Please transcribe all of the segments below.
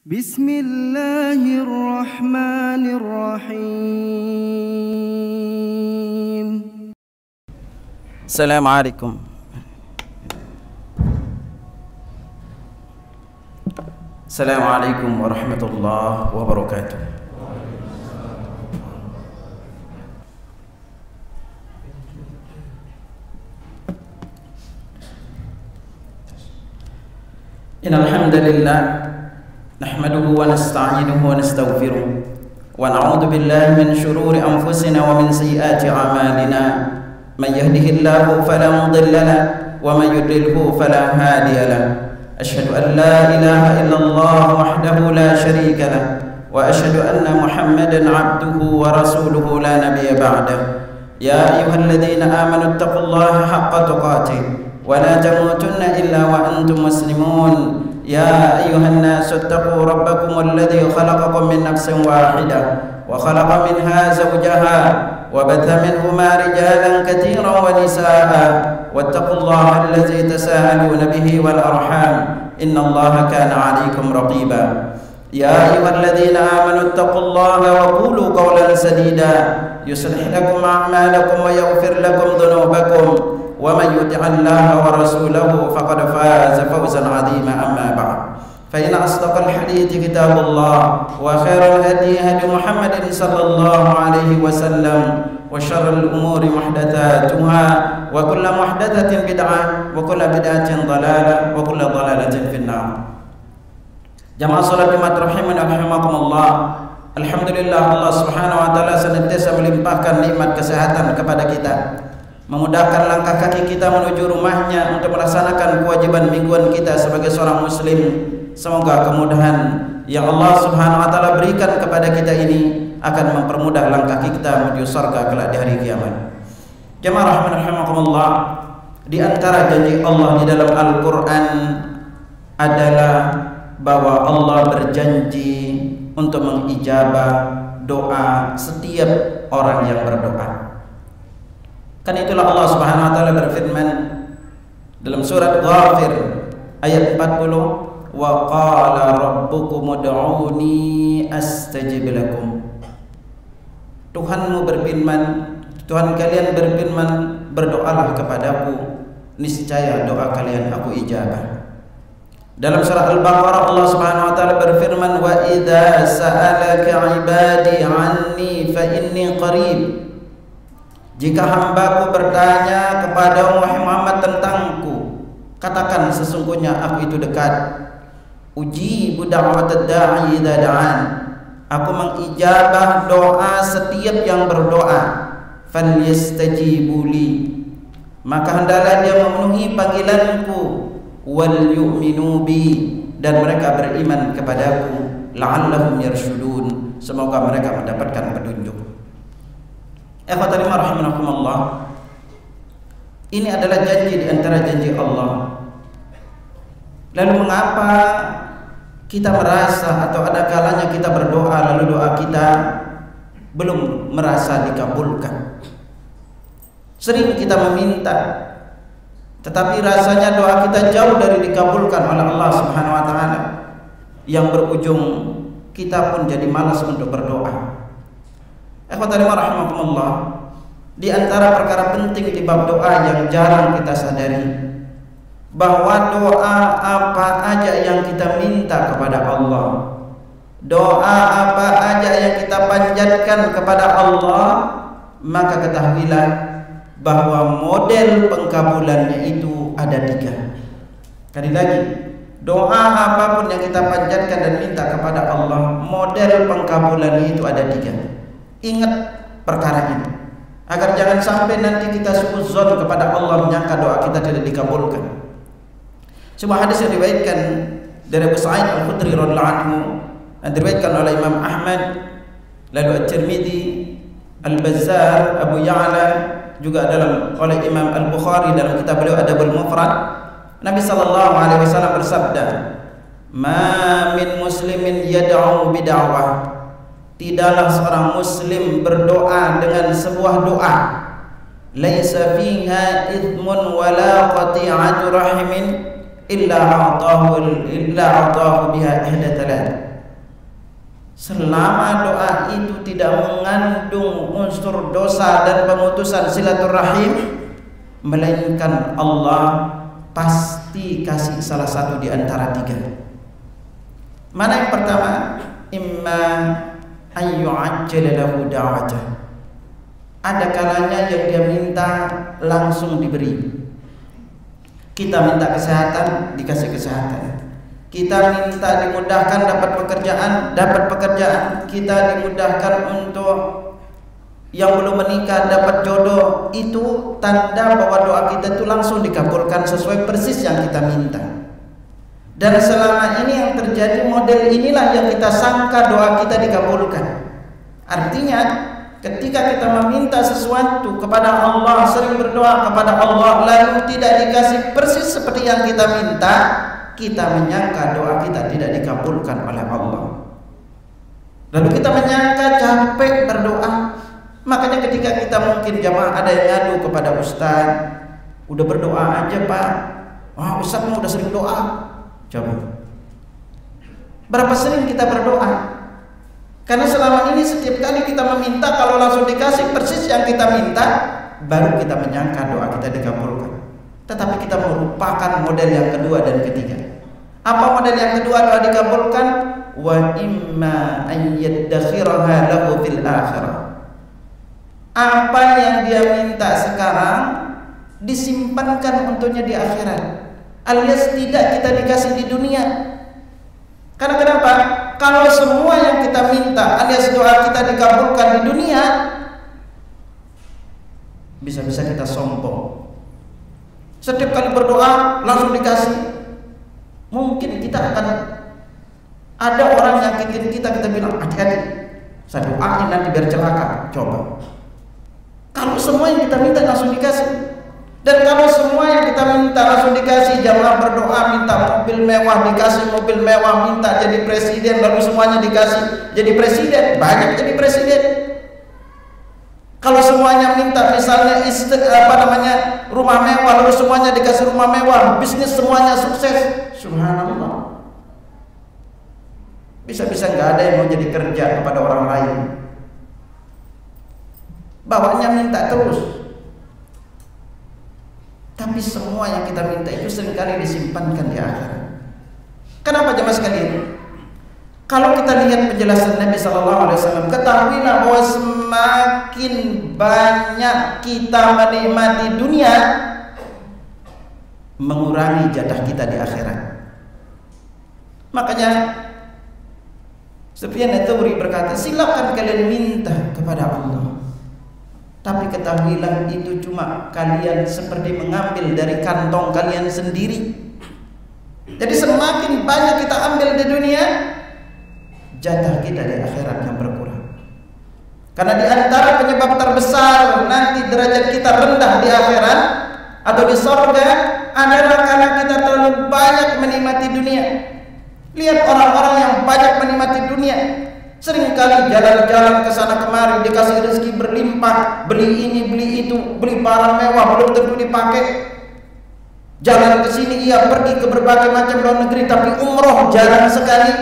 Bismillahirrahmanirrahim. Assalamualaikum. Assalamualaikum warahmatullahi wabarakatuh. Innal hamdalillah nahmaduhu wa nasta'inuhu wa nastaghfiruh wa na'udzu billahi min shururi anfusina wa min sayyiati a'malina man yahdihillahu fala mudilla lahu wa man yudlilhu fala hadiya lahu ashhadu an la ilaha illallah wahdahu la syarika lahu wa ashhadu anna muhammadan 'abduhu wa rasuluhu la nabiyya ba'dahu ya ayyuhalladzina amanu taqullaha haqqa tuqatih ولا تموتن إلا وأنتم مسلمون يا أيها الناس اتقوا ربكم الذي خلقكم من نفس واحدة وخلق منها زوجها وبث منهما رجالا كثيرا ونساء واتقوا الله الذي تساءلون به والأرحام إن الله كان عليكم رقيبا يا أيها الذين آمنوا اتقوا الله وقولوا قولا سديدا يصلح لكم أعمالكم ويغفر لكم ذنوبكم ومن يطع الله ورسوله فقد فاز فوزا عظيما أما بعد فإن أصدق الحديث كتاب الله وخير الهدي هدي محمد صلى الله عليه وسلم وشر الأمور محدثاتها وكل محدثة بدعة وكل بدعة ضلالة وكل ضلالة في النار. Jamaah salat Jumat rahimani wa rahimakumullah. Alhamdulillah, Allah Subhanahu wa taala senantiasa melimpahkan nikmat kesehatan kepada kita, memudahkan langkah kaki kita menuju rumahnya untuk melaksanakan kewajiban mingguan kita sebagai seorang muslim. Semoga kemudahan yang Allah Subhanahu wa taala berikan kepada kita ini akan mempermudah langkah kita menuju surga kelak di hari kiamat. Jamaah rahimani rahimakumullah, di antara janji Allah di dalam Al-Qur'an adalah bahwa Allah berjanji untuk mengijabah doa setiap orang yang berdoa. Kan itulah Allah Subhanahu wa taala berfirman dalam surat Ghafir ayat 40, wa qala rabbukum ud'uni astajib lakum. Tuhanmu berfirman, Tuhan kalian berfirman, berdoalah kepadaku, niscaya doa kalian aku ijabah. Dalam surah Al-Baqarah Allah Subhanahu wa taala berfirman, wa idza sa'alaka 'ibadi 'anni fa inni qarib. Jika hambaku bertanya kepada Muhammad tentangku, katakan sesungguhnya aku itu dekat. Ujibu da'watad da'i idza da'an. Aku mengijabah doa setiap yang berdoa. Falyastajibu li. Maka hendaklah dia memenuhi panggilanku. Wal yu'minu bi, dan mereka beriman kepadaku. La'allahum yarshudun, semoga mereka mendapatkan petunjuk. Ikhwatan rahimakumullah, ini adalah janji di antara janji Allah. Lalu mengapa kita merasa atau ada kalanya kita berdoa lalu doa kita belum merasa dikabulkan? Sering kita meminta, tetapi rasanya doa kita jauh dari dikabulkan oleh Allah Subhanahu wa taala, yang berujung kita pun jadi malas untuk berdoa. Ikhwatan rahimakumullah, di antara perkara penting di bab doa yang jarang kita sadari, bahwa doa apa aja yang kita minta kepada Allah, doa apa aja yang kita panjatkan kepada Allah, maka ketahuilah bahwa model pengkabulannya itu ada 3. Sekali lagi, doa apapun yang kita panjatkan dan minta kepada Allah, model pengkabulannya itu ada 3. Ingat perkara ini, agar jangan sampai nanti kita suudzon kepada Allah menyangka doa kita tidak dikabulkan. Sebuah hadis yang diriwayatkan dari Abu Sa'id Al-Khudri radhiyallahu anhu, diriwayatkan oleh Imam Ahmad, lalu At-Tirmidzi, Al-Bazzar, Abu Ya'la, juga oleh Imam Al-Bukhari dalam kitab beliau Adabul Mufrad. Nabi sallallahu alaihi wasallam bersabda, "Ma min muslimin yad'u bid'awah." Tidaklah seorang muslim berdoa dengan sebuah doa, laisa fiha ithmun wala qati'atu rahimin illa a'tahu biha ihda thalath. selama doa itu tidak mengandung unsur dosa dan pemutusan silaturahim, melainkan Allah pasti kasih salah satu di antara tiga. Mana yang pertama? Imma ayyu'ajjala lahu da'watah. Ada kalanya yang dia minta langsung diberi. Kita minta kesehatan, dikasih kesehatan. Kita minta dimudahkan dapat pekerjaan, dapat pekerjaan. Kita dimudahkan untuk yang belum menikah dapat jodoh. Itu tanda bahwa doa kita itu langsung dikabulkan sesuai persis yang kita minta. Dan selama ini yang terjadi model inilah yang kita sangka doa kita dikabulkan. Artinya ketika kita meminta sesuatu kepada Allah, sering berdoa kepada Allah, lalu tidak dikasih persis seperti yang kita minta, kita menyangka doa kita tidak dikabulkan oleh Allah. Lalu kita menyangka capek berdoa. Makanya ketika kita mungkin jamaah ada yang ngadu kepada ustaz, udah berdoa aja pak. Wah ustaz mau udah sering doa. Coba berapa sering kita berdoa? Karena selama ini setiap kali kita meminta, kalau langsung dikasih persis yang kita minta, baru kita menyangka doa kita dikabulkan. Tetapi kita merupakan model yang kedua dan ketiga. Apa model yang kedua doa dikabulkan? Wa imma an yaddakhiraha lahu fil akhirah. Apa yang dia minta sekarang disimpankan untuknya di akhirat. Alias tidak kita dikasih di dunia. Karena kenapa? Kalau semua yang kita minta alias doa kita dikabulkan di dunia, bisa-bisa kita sombong. Setiap kali berdoa langsung dikasih. Mungkin kita akan ada orang yang kita bilang hati-hati, saya doain nanti biar celaka. Coba kalau semua yang kita minta langsung dikasih. Dan kalau semua yang kita minta langsung dikasih, jamaah berdoa minta mobil mewah, dikasih mobil mewah, minta jadi presiden, lalu semuanya dikasih jadi presiden, banyak jadi presiden. Kalau semuanya minta misalnya rumah mewah, lalu semuanya dikasih rumah mewah, bisnis semuanya sukses, subhanallah. Bisa-bisa nggak ada yang mau jadi kerja kepada orang lain. Bawanya minta terus. Tapi semua yang kita minta itu seringkali disimpankan di akhirat. Kenapa jemaah sekalian? Kalau kita lihat penjelasan Nabi SAW, ketahuilah bahwa semakin banyak kita menikmati dunia, mengurangi jatah kita di akhirat. Makanya Sufyan Ats-Tsauri berkata, silakan kalian minta kepada Allah, tapi ketahuilah itu cuma kalian seperti mengambil dari kantong kalian sendiri. Jadi semakin banyak kita ambil di dunia, jatah kita di akhirat yang berkurang. Karena di antara penyebab terbesar nanti derajat kita rendah di akhirat atau di surga adalah karena kita terlalu banyak menikmati dunia. Lihat orang-orang yang banyak menikmati dunia, seringkali jalan-jalan ke sana kemari, dikasih rezeki berlimpah, beli ini, beli itu, beli barang mewah, belum tentu dipakai. Jalan ke sini, ia pergi ke berbagai macam luar negeri, tapi umroh jarang sekali.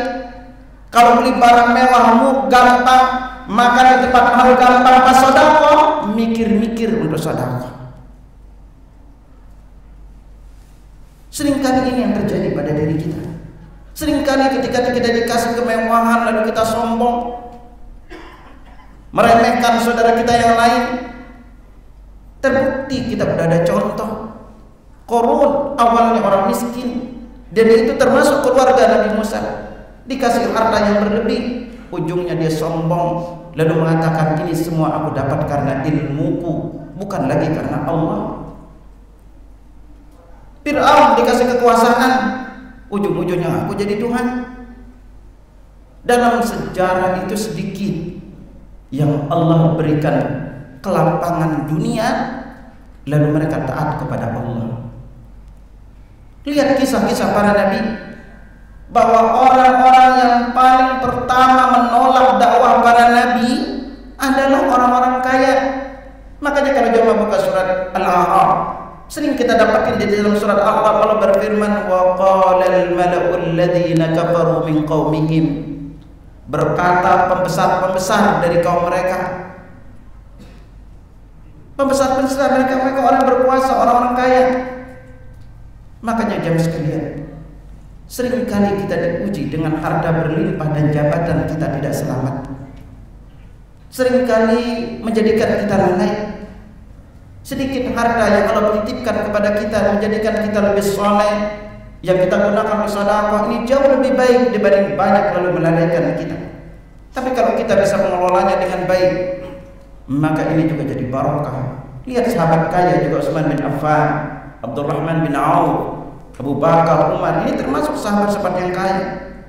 Kalau beli barang mewahmu gampang, makan di tempat mahal gampang, pas sedekah mikir-mikir untuk sedekah. Seringkali ini yang terjadi pada diri kita. Seringkali ketika kita dikasih kemewahan lalu kita sombong, meremehkan saudara kita yang lain. Terbukti kita berada contoh. Qarun awalnya orang miskin, dan itu termasuk keluarga Nabi Musa. Dikasih harta yang berlebih, ujungnya dia sombong, lalu mengatakan ini semua aku dapat karena ilmuku, bukan lagi karena Allah. Fir'aun dikasih kekuasaan, ujung-ujungnya aku jadi Tuhan. Dalam sejarah itu sedikit yang Allah berikan kelapangan dunia, lalu mereka taat kepada Allah. Lihat kisah-kisah para nabi, bahwa orang-orang yang paling pertama menolak dakwah para nabi adalah orang-orang kaya. Makanya kalau jemaah buka surat Al-A'raf, sering kita dapatin di dalam surat Al-A'raf Allah berfirman, wa qala al-mala'u alladhina kafaru min qaumihim, berkata pembesar-pembesar dari kaum mereka, pembesar-pembesar dari kaum mereka, orang berkuasa, orang-orang kaya. Makanya jamaah sekalian, seringkali kita diuji dengan harta berlimpah dan jabatan kita tidak selamat. Seringkali menjadikan kita lalai. Sedikit harta yang Allah titipkan kepada kita menjadikan kita lebih soleh, yang kita gunakan untuk sedekah ini jauh lebih baik dibanding banyak lalu melalaikan kita. Tapi kalau kita bisa mengelolanya dengan baik, maka ini juga jadi barokah. Lihat sahabat kaya juga, Utsman bin Affan, Abdurrahman bin Auf, Abu Bakar, Umar, ini termasuk sahabat-sahabat yang kaya.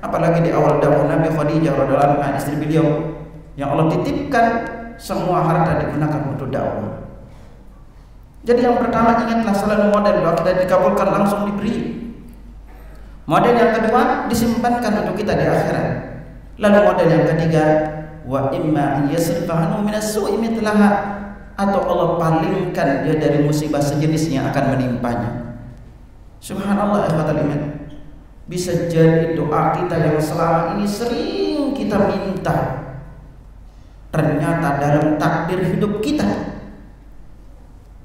Apalagi di awal dakwah Nabi, Khadijah radhiyallahu anha, istri beliau, yang Allah titipkan semua harta digunakan untuk dakwah. Jadi yang pertama, ingatlah selalu model doa kita dikabulkan langsung diberi. Model yang kedua, disimpankan untuk kita di akhirat. Lalu model yang ketiga, wa imma yasrifahu minas su'i mithlaha, atau Allah palingkan dia dari musibah sejenis yang akan menimpanya. Subhanallah, ikhwatal iman. Bisa jadi doa kita yang selama ini sering kita minta, ternyata dalam takdir hidup kita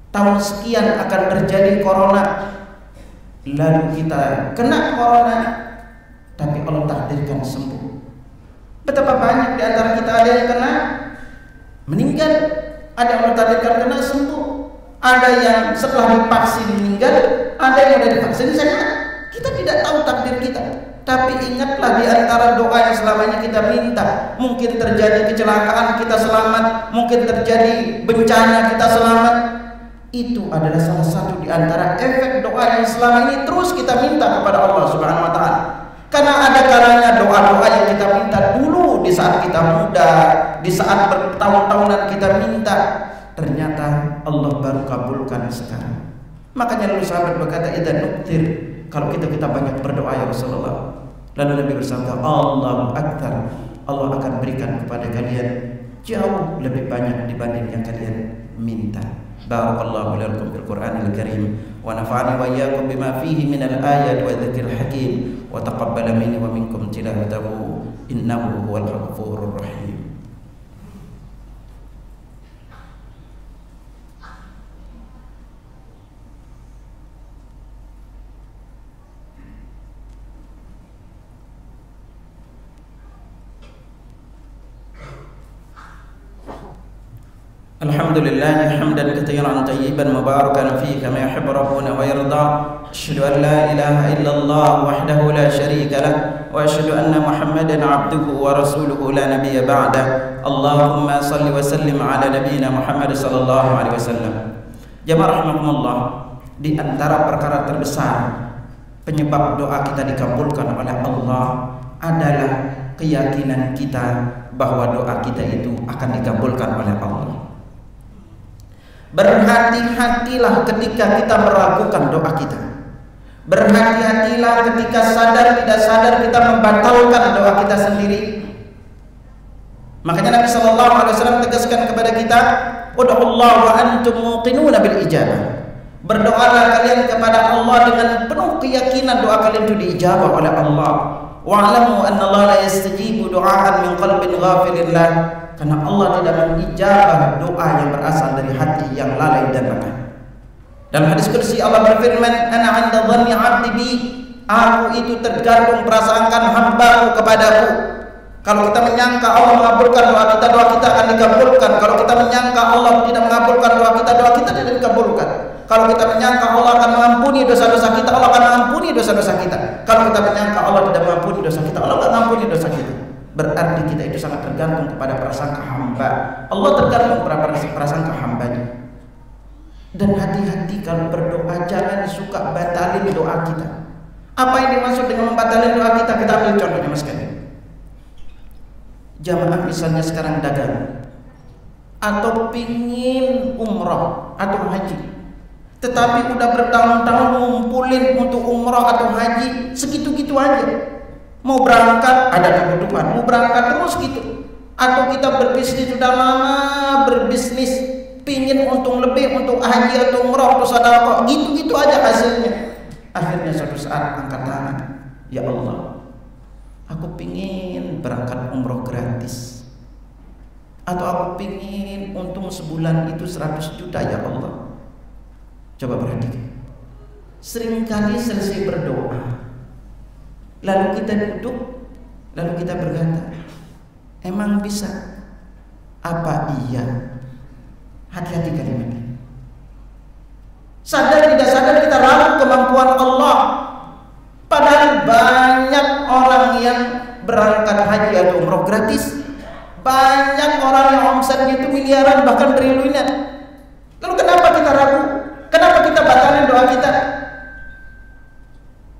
tahun sekian akan terjadi corona, lalu kita kena corona, tapi Allah takdirkan sembuh. Betapa banyak di antara kita ada yang kena meninggal, ada yang Allah takdirkan kena sembuh, ada yang setelah divaksin meninggal, ada yang sudah divaksin sehat. Kita tidak tahu takdir kita. Tapi ingatlah, di antara doa yang selama ini kita minta, mungkin terjadi kecelakaan kita selamat, mungkin terjadi bencana kita selamat. Itu adalah salah satu di antara efek doa yang selama ini terus kita minta kepada Allah Subhanahu wa taala. Karena ada kalanya doa-doa yang kita minta dulu di saat kita muda, di saat bertahun-tahunan kita minta, ternyata Allah baru kabulkan sekarang. Makanya lalu sahabat berkata, "Idzan nuktir," kalau kita banyak berdoa ya Rasulullah. Lalu Nabi bersabda, "Allahu akbar," Allah akan berikan kepada kalian jauh lebih banyak dibanding yang kalian minta. Barakallahu lakum fil Qur'anil Karim wa nafa'ani wa iyyakum bima fihi minal ayati wa dzikril hakim wa taqabbala minni wa minkum tilawatahu innahu huwal ghafurur rahim. Alhamdulillah hamdan katsiran tayyiban mubarakan fihi kama yuhibbu rabbuna wa yarda. Asyhadu an la ilaha illallah wahdahu la syarika lah wa asyhadu anna Muhammadan abduhu wa rasuluhu la nabiyya ba'da. Allahumma salli wa sallim ala nabiyyina Muhammad sallallahu alaihi wasallam. Jamaah rahimakumullah, di antara perkara terbesar penyebab doa kita dikabulkan oleh Allah adalah keyakinan kita bahwa doa kita itu akan dikabulkan oleh Allah. Berhati-hatilah ketika kita meragukan doa kita. Berhati-hatilah ketika sadar tidak sadar kita membatalkan doa kita sendiri. Makanya Nabi sallallahu alaihi wasallam tegaskan kepada kita, "Ud'ullaha wa antum muqinuna bil ijabah." Berdoalah kalian kepada Allah dengan penuh keyakinan doa kalian itu diijabah oleh Allah. Wa'lamu anna Allah la yastajibu du'aan min qalbin ghafilillah. Karena Allah tidak mengijabah doa yang berasal dari hati yang lalai dan lengah. Dalam hadis qudsi Allah berfirman, "Ana 'inda dhanni 'abdi bi." Aku itu tergantung prasangkaan hamba-Ku kepadaku. Kalau kita menyangka Allah mengabulkan doa kita akan dikabulkan. Kalau kita menyangka Allah tidak mengabulkan doa kita tidak dikabulkan. Kalau kita menyangka Allah akan mengampuni dosa-dosa kita, Allah akan mengampuni dosa-dosa kita. Kalau kita menyangka Allah tidak mengampuni dosa kita, Allah akan mengampuni dosa kita. Berarti kita itu sangat tergantung kepada prasangka hamba. Allah tergantung kepada prasangka hambanya. Dan hati-hati kalau berdoa, jangan suka batalin doa kita. Apa yang dimaksud dengan membatalin doa kita? Kita ambil contohnya mas sekalian. Jamaah misalnya sekarang dagang atau pingin umrah atau haji, tetapi udah bertahun-tahun ngumpulin untuk umrah atau haji, segitu-gitu aja. Mau berangkat ada kebutuhan, mau berangkat terus gitu. Atau kita berbisnis sudah lama berbisnis, pingin untung lebih untuk haji atau umrah atau sedekah, gitu-gitu aja hasilnya. Akhirnya suatu saat angkat tangan, "Ya Allah, aku pingin berangkat umrah gratis. Atau aku pingin untung sebulan itu 100 juta ya Allah. Coba perhatikan. Seringkali selesai berdoa, lalu kita duduk, lalu kita berkata, emang bisa? Apa iya? Hati-hati kalimatnya. Sadar tidak sadar kita ragu kemampuan Allah. Padahal banyak orang yang berangkat haji atau umroh gratis. Banyak orang yang omsetnya itu miliaran bahkan triliunan. Lalu kenapa kita ragu? Kenapa kita batalin doa kita?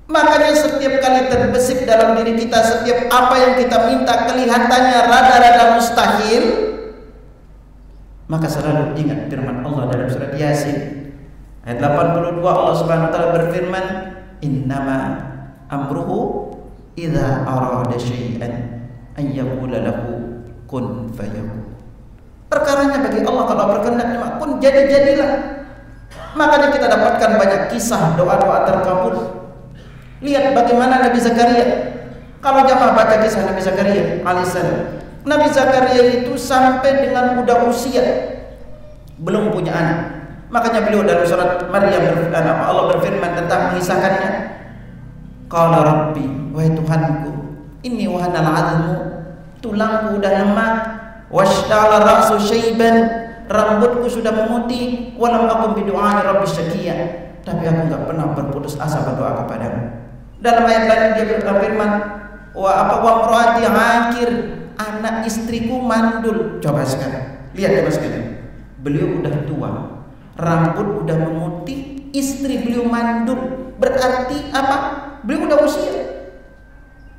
Makanya setiap kali terbesit dalam diri kita, setiap apa yang kita minta kelihatannya rada-rada mustahil, maka selalu ingat firman Allah dalam surat Yasin ayat 82. Allah Subhanahu wa taala berfirman, innama amruhu idza arada syai'an an yaqula lahu kun fayakun. Perkaranya bagi Allah kalau berkehendak pun jadi-jadilah. Makanya kita dapatkan banyak kisah doa-doa terkabul. Lihat bagaimana Nabi Zakaria. Kalau jamaah baca kisah Nabi Zakaria alaihissalam, Nabi Zakaria itu sampai dengan udah usia belum punya anak. Makanya beliau dalam surat Maryam Allah berfirman tentang mengisahkannya. Qala Rabbi, wahai Tuhanku, inni wahanal 'azmu, tulangku udah lemah, washta'ala ra'su syaiban, rambutku sudah memutih, walam akum bidu'ai rabbi syaqiya, tapi aku enggak pernah berputus asa berdoa kepadamu. Dalam ayat lain dia berfirman, wa mraati akir, anak istriku mandul. Coba sekarang lihat ya sekalian, beliau udah tua, rambut udah memutih, istri beliau mandul. Berarti apa? Beliau udah usia,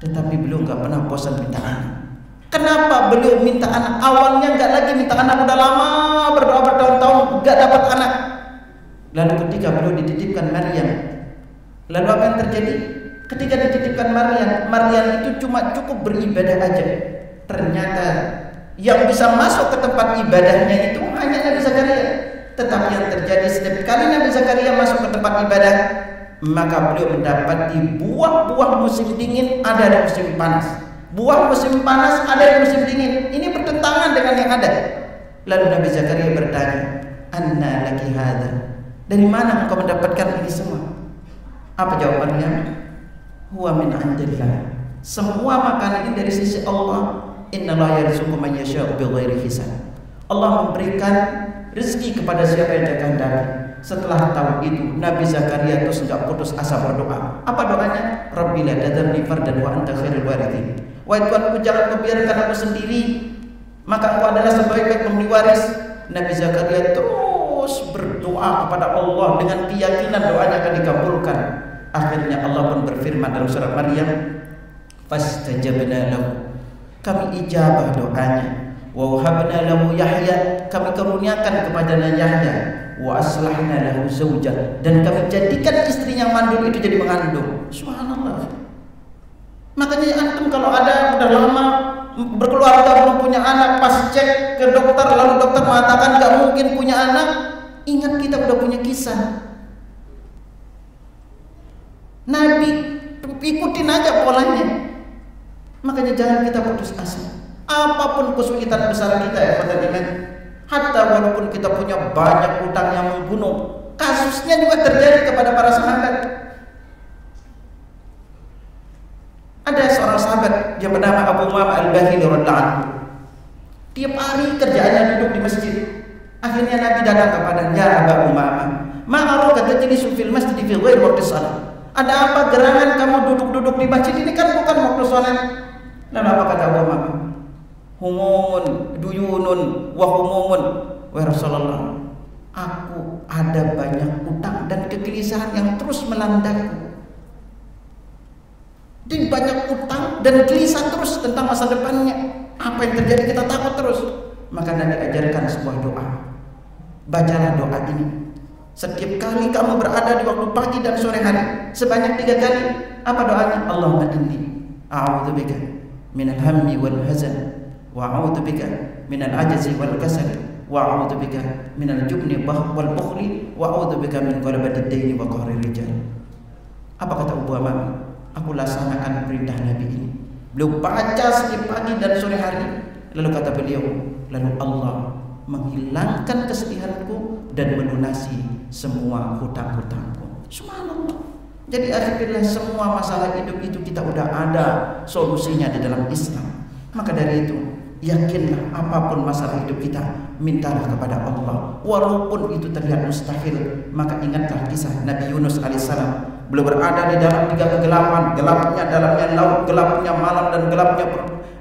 tetapi beliau enggak pernah bosan minta anak. Kenapa beliau minta anak? Awalnya enggak lagi minta anak, udah lama berdoa bertahun-tahun enggak dapat anak. Lalu ketika beliau dititipkan Maryam, lalu apa yang terjadi? Ketika dititipkan Maryam itu cuma cukup beribadah aja. Ternyata yang bisa masuk ke tempat ibadahnya itu hanya Nabi Zakaria. Tetapi yang terjadi setiap kali Nabi Zakaria masuk ke tempat ibadah, maka beliau mendapati buah-buah musim dingin ada di musim panas. Buah musim panas ada di musim dingin. Ini bertentangan dengan yang ada. Lalu Nabi Zakaria bertanya, "Anna laki hadza?" Dari mana engkau mendapatkan ini semua? Apa jawabannya? Huwa min 'indillah. Semua makanan ini dari sisi Allah. Innallaha yarzuqu man yasha'u bighairi hisab. Allah memberikan rezeki kepada siapa yang Dia kehendaki. Setelah tahu itu, Nabi Zakaria terus enggak putus asa berdoa. Apa doanya? Rabbi la tadharni fardan wa anta khairul warithin. Wahai Tuhanku, jangan kau biarkan aku sendiri, maka Engkau adalah sebaik-baik pemberi waris. Nabi Zakaria terus berdoa kepada Allah dengan keyakinan doanya akan dikabulkan. Akhirnya Allah pun berfirman dalam surat Maryam, fastajabna lahu, kami ijabah doanya, wa wahabna lahu Yahya, kami karuniakan kepadanya Yahya, wa aslahna lahu zawjah, dan kami jadikan istrinya mandul itu jadi mengandung. Subhanallah. Makanya antum kalau ada udah lama berkeluarga belum punya anak, pas cek ke dokter lalu dokter mengatakan nggak mungkin punya anak, ingat kita udah punya kisah Nabi, ikutin aja polanya. Makanya jangan kita putus asa. Apapun kesulitan besar kita ya teman-teman, hatta walaupun kita punya banyak utang yang menggunung, kasusnya juga terjadi kepada para sahabat. Ada seorang sahabat yang bernama Abu Umamah Al-Bahili radhiyallahu anhu. Tiap hari kerjaannya duduk di masjid. Akhirnya Nabi datang kepadanya, "Ya Abu Umamah, ma araka tajlisu fil masjid fi ghairi waqti shalah?" Ada apa gerangan kamu duduk-duduk di masjid ini kan bukan waktu salat? Lalu apa kata Abu Umamah? Humumun duyunun wa humumun wa Rasulullah. Aku ada banyak utang dan kegelisahan yang terus melandaku. Jadi banyak utang dan gelisah terus tentang masa depannya. Apa yang terjadi kita takut terus. Maka Nabi ajarkan sebuah doa. Bacalah doa ini. Setiap kali kamu berada di waktu pagi dan sore hari, sebanyak 3 kali. Apa doanya? Allahumma inni a'udzubika minal hammi wal hazan, wa a'udzubika minal ajzi wal kasal, wa a'udzubika minal jubni wal bukhli, wa a'udzubika min ghalabatid daini wa qahrir rijal. Apa kata Abu Umamah? Aku laksanakan perintah Nabi ini. Beliau baca setiap pagi dan sore hari. Lalu kata beliau, lalu Allah menghilangkan kesedihanku dan melunasi semua hutang-hutangku. Subhanallah. Jadi akhirnya semua masalah hidup itu kita udah ada solusinya di dalam Islam. Maka dari itu, yakinlah apapun masalah hidup kita, mintalah kepada Allah. Walaupun itu terlihat mustahil, maka ingatlah kisah Nabi Yunus alaihissalam. Beliau berada di dalam 3 kegelapan, gelapnya dalamnya laut, gelapnya malam, dan gelapnya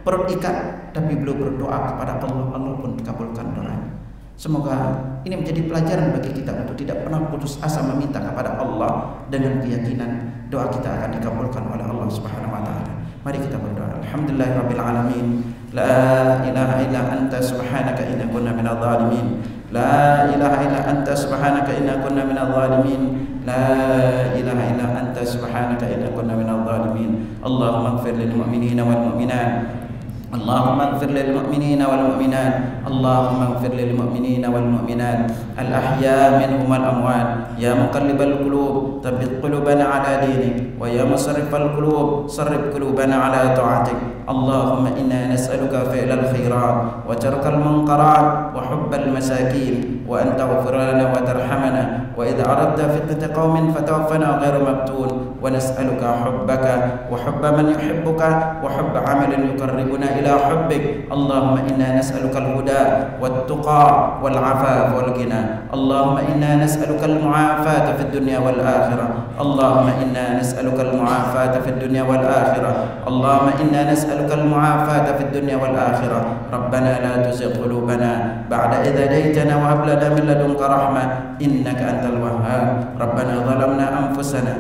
perut ikan. Tapi beliau berdoa kepada Allah, Allah pun dikabulkan doanya. Semoga ini menjadi pelajaran bagi kita untuk tidak pernah putus asa meminta kepada Allah dengan keyakinan doa kita akan dikabulkan oleh Allah Subhanahu wa taala. Mari kita berdoa. Alhamdulillahirabbil alamin. La ilaha illa anta subhanaka inna kunna minadh dhalimin. La ilaha illa anta subhanaka inna kunna minadh dhalimin. La ilaha illa anta subhanaka inna kunna minadh dhalimin. Allahumma ighfir lil mu'minina wal mu'minat. اللهم اغفر للمؤمنين والمؤمنات اللهم اغفر للمؤمنين والمؤمنات الأحياء منهم والأموات يا مقلب القلوب ثبت قلوبنا على دينك ويا مصرف القلوب صرف قلوبنا على طاعتك اللهم إنا نسألك فعل الخيرات وترك المنكرات وحب المساكين وأن تغفر لنا وترحمنا وإذا أردت فتنة قوم فتوفنا غير مفتون ونسألك حبك وحب من يحبك وحب عمل يقربنا إلى حبك اللهم إنا نسألك الهدى والتقى والعفاف والغنى اللهم إنا نسألك المعافاة في الدنيا والآخرة اللهم إنا نسألك المعافاة في الدنيا والآخرة اللهم إنا نسألك المعافاة في الدنيا والآخرة ربنا لا تزغ قلوبنا بعد إذ هديتنا وهب لنا من لدنك رحمة إنك أنت الوهاب ربنا ظلمنا أنفسنا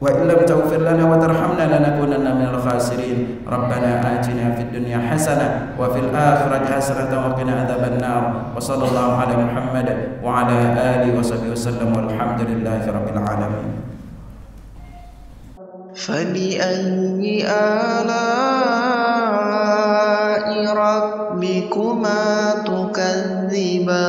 وإن لم تغفر لنا وترحمنا لنكونن من الخاسرين ربنا آتنا في الدنيا حسنة وفي الآخرة حسنة وقنا عذاب النار وصلى الله على محمد وعلى آله وصحبه وسلم والحمد لله رب العالمين. فبأي آلاء ربكما تكذبان